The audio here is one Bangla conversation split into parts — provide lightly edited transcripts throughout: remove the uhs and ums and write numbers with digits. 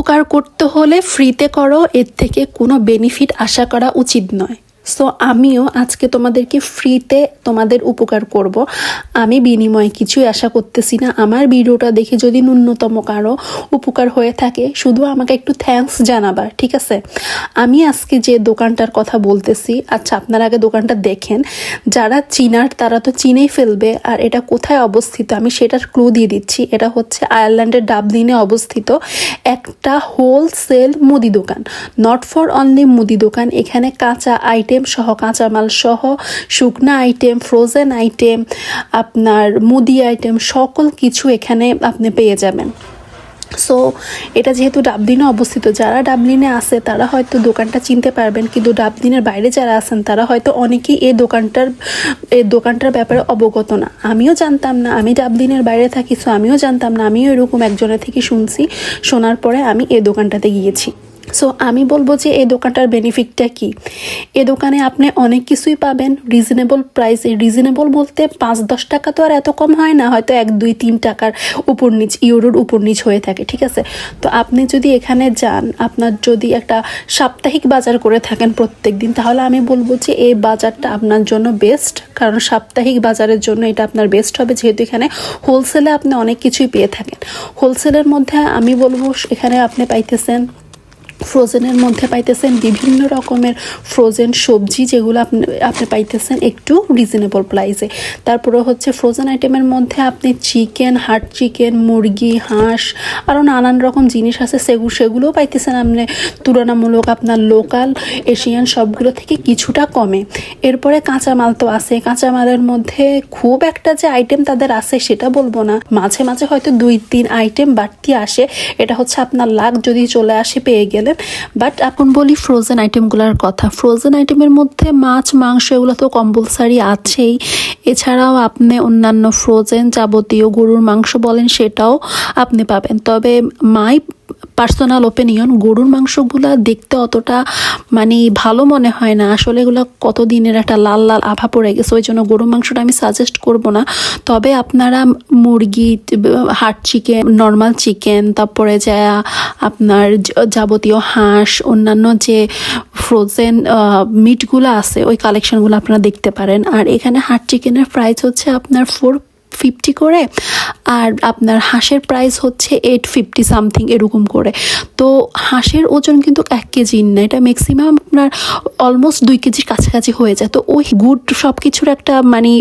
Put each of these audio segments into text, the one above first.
উপকার করতে হলে ফ্রিতে করো, এর থেকে কোনো বেনিফিট আশা করা উচিত নয়। সো আমিও আজকে তোমাদেরকে ফ্রিতে তোমাদের উপকার করব, আমি বিনিময়ে কিছুই আশা করতেছি না। আমার ভিডিওটা দেখে যদি ন্যূনতম কারো উপকার হয়ে থাকে শুধু আমাকে একটু থ্যাঙ্কস জানাবা, ঠিক আছে? আমি আজকে যে দোকানটার কথা বলতেছি, আচ্ছা আপনারা আগে দোকানটা দেখেন, যারা চিনার তারা তো চিনেই ফেলবে। আর এটা কোথায় অবস্থিত আমি সেটার ক্লু দিয়ে দিচ্ছি। এটা হচ্ছে আয়ারল্যান্ডের ডাবলিনে অবস্থিত একটা হোলসেল মুদি দোকান, নট ফর অনলি মুদি দোকান। এখানে কাঁচা আইটেম সহ, কাঁচামাল সহ, শুকনা আইটেম, ফ্রোজেন আইটেম, আপনার মুদি আইটেম, সকল কিছু এখানে আপনি পেয়ে যাবেন। সো এটা যেহেতু ডাবলিনে অবস্থিত, যারা ডাবলিনে আছে তারা হয়তো দোকানটা চিনতে পারবেন, কিন্তু ডাবলিনের বাইরে যারা আছেন তারা হয়তো অনেকেই এই দোকানটার ব্যাপারে অবগত না। আমিও জানতাম না, আমি ডাবলিনের বাইরে থাকি, সো আমিও জানতাম না। আমিও এরকম একজনের থেকে শুনছি, শোনার পরে আমি এই দোকানটাতে গিয়েছি। সো আমি বলবো যে এই দোকানটার বেনিফিটটা কি। এ দোকানে আপনি অনেক কিছুই পাবেন রিজনেবল প্রাইসে। রিজনেবল বলতে 5-10 টাকা তো আর এত কম হয় না, হয়তো 1-2-3 টাকার উপর নিচ, ইউরোর উপর নিচ হয়ে থাকে, ঠিক আছে? তো আপনি যদি এখানে যান, আপনার যদি একটা সাপ্তাহিক বাজার করে থাকেন প্রত্যেক দিন, তাহলে আমি বলবো যে এই বাজারটা আপনার জন্য বেস্ট। কারণ সাপ্তাহিক বাজারের জন্য এটা আপনার বেস্ট হবে, যেহেতু এখানে হোলসেলে আপনি অনেক কিছুই পেয়ে থাকেন। হোলসেলের মধ্যে আমি বলবো এখানে আপনি পাইতেছেন, ফ্রোজেনের মধ্যে পাইতেছেন বিভিন্ন রকমের ফ্রোজেন সবজি, যেগুলো আপনি পাইতেছেন একটু রিজনেবল প্রাইসে। তারপরে হচ্ছে ফ্রোজেন আইটেমের মধ্যে আপনি চিকেন, হার্ড চিকেন, মুরগি, হাঁস, আরও নানান রকম জিনিস আছে, সেগুলোও পাইতেছেন আপনি তুলনামূলক আপনার লোকাল এশিয়ান সবগুলো থেকে কিছুটা কমে। এরপরে কাঁচামাল তো আছে, কাঁচামালের মধ্যে খুব একটা যে আইটেম তাদের আছে সেটা বলবো না, মাঝে মাঝে হয়তো 2-3 আইটেম বাড়তি আসে, এটা হচ্ছে আপনার লাক যদি চলে আসে পেয়ে গেলে। বাট এখন বলি ফ্রোজেন আইটেমগুলোর কথা। ফ্রোজেন আইটেমের মধ্যে মাছ, মাংস এগুলো তো কম্পালসারি আছেই। এছাড়াও আপনি অন্যান্য ফ্রোজেন যাবতীয় গরুর মাংস বলেন সেটাও আপনি পাবেন। তবে মাই পার্সোনাল ওপিনিয়ন, গরুর মাংসগুলো দেখতে অতটা মানে ভালো মনে হয় না। আসলে এগুলো কতদিনের একটা লাল লাল আভা পড়ে গেছে, ওই জন্য গরুর মাংসটা আমি সাজেস্ট করব না। তবে আপনারা মুরগি, হার্ড চিকেন, নর্মাল চিকেন, তারপরে যা আপনার যাবতীয় হাঁস, অন্যান্য যে ফ্রোজেন মিটগুলো আছে ওই কালেকশনগুলো আপনারা দেখতে পারেন। আর এখানে হার্ড চিকেনের প্রাইস হচ্ছে আপনার 450 করে, আর আপনার হাঁসের প্রাইস হচ্ছে 850 সামথিং এরকম করে। তো হাঁসের ওজন কিন্তু 1 কেজি না, এটা ম্যাক্সিমাম আপনার অলমোস্ট 2 কেজির কাছাকাছি হয়ে যায়। তো ওই গুড সব কিছুর একটা মানে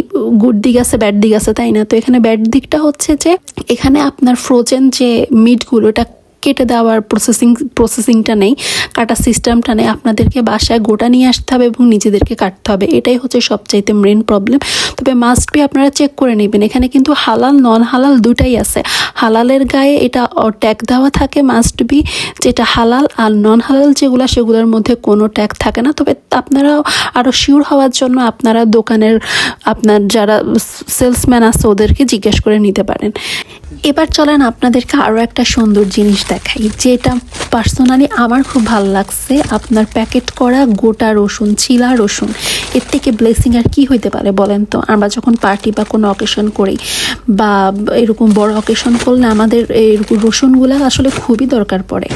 গুড দিক আছে, ব্যাড দিক আছে, তাই না? তো এখানে ব্যাড দিকটা হচ্ছে যে এখানে আপনার ফ্রোজেন যে মিটগুলো, এটা কেটে দেওয়ার প্রসেসিংটা নেই, কাটার সিস্টেমটা নেই। আপনাদেরকে বাসায় গোটা নিয়ে আসতে হবে এবং নিজেদেরকে কাটতে হবে, এটাই হচ্ছে সবচাইতে মেন প্রবলেম। তবে মাস্ট বি আপনারা চেক করে নেবেন, এখানে কিন্তু হালাল নন হালাল দুটাই আছে। হালালের গায়ে এটা ট্যাগ দেওয়া থাকে মাস্ট বি, যেটা হালাল, আর নন হালাল যেগুলো সেগুলোর মধ্যে কোনো ট্যাগ থাকে না। তবে আপনারা আরও শিওর হওয়ার জন্য আপনারা দোকানের আপনার যারা সেলসম্যান আছে ওদেরকে জিজ্ঞেস করে নিতে পারেন। এবার চলেন আপনাদেরকে আরও একটা সুন্দর জিনিস দেখাই, যেটা পার্সোনালি আমার খুব ভালো লাগছে। আপনার প্যাকেট করা গোটা রসুন, চিলা রসুন, এর থেকে ব্লেসিং আর কি হইতে পারে বলেন তো? আমরা যখন পার্টি বা কোনো অকেশন করি বা এরকম বড় অকেশন করলে আমাদের এরকম রসুনগুলো আসলে খুবই দরকার পড়ে।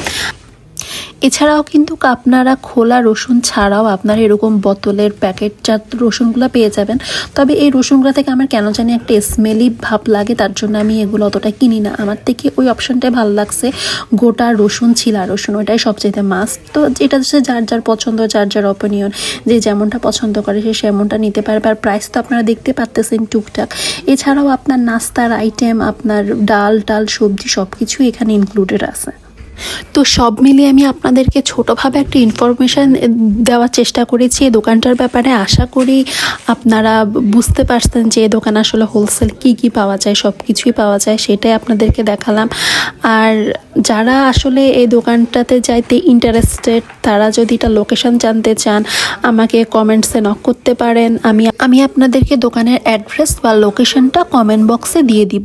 এছাড়াও কিন্তু আপনারা খোলা রসুন ছাড়াও আপনারা এরকম বোতলের প্যাকেটজাত রসুনগুলো পেয়ে যাবেন। তবে এই রসুনগুলো থেকে আমার কেন জানি একটা স্মেলি ভাব লাগে, তার জন্য আমি এগুলো অতটা কিনি না। আমার থেকে ওই অপশানটাই ভালো লাগছে, গোটা রসুন, ছিলা রসুন, ওইটাই সবচেয়ে মাস্ট। তো এটা হচ্ছে যার যার পছন্দ, যার যার অপিনিয়ন, যে যেমনটা পছন্দ করে সে সেমনটা নিতে পারবে। আর প্রাইস তো আপনারা দেখতে পারতেছেন টুকটাক। এছাড়াও আপনার নাস্তার আইটেম, আপনার ডাল সবজি সব কিছুই এখানে ইনক্লুডেড আছে। তো সব মিলিয়ে আমি আপনাদেরকে ছোটোভাবে একটা ইনফরমেশান দেওয়ার চেষ্টা করেছি এই দোকানটার ব্যাপারে। আশা করি আপনারা বুঝতে পারছেন যে এই দোকান আসলে হোলসেল কী পাওয়া যায়, সব কিছুই পাওয়া যায়, সেটাই আপনাদেরকে দেখালাম। আর যারা আসলে এই দোকানটাতে যাইতে ইন্টারেস্টেড, তারা যদি এটা লোকেশন জানতে চান আমাকে কমেন্টসে নক করতে পারেন। আমি আপনাদেরকে দোকানের অ্যাড্রেস বা লোকেশনটা কমেন্ট বক্সে দিয়ে দিব।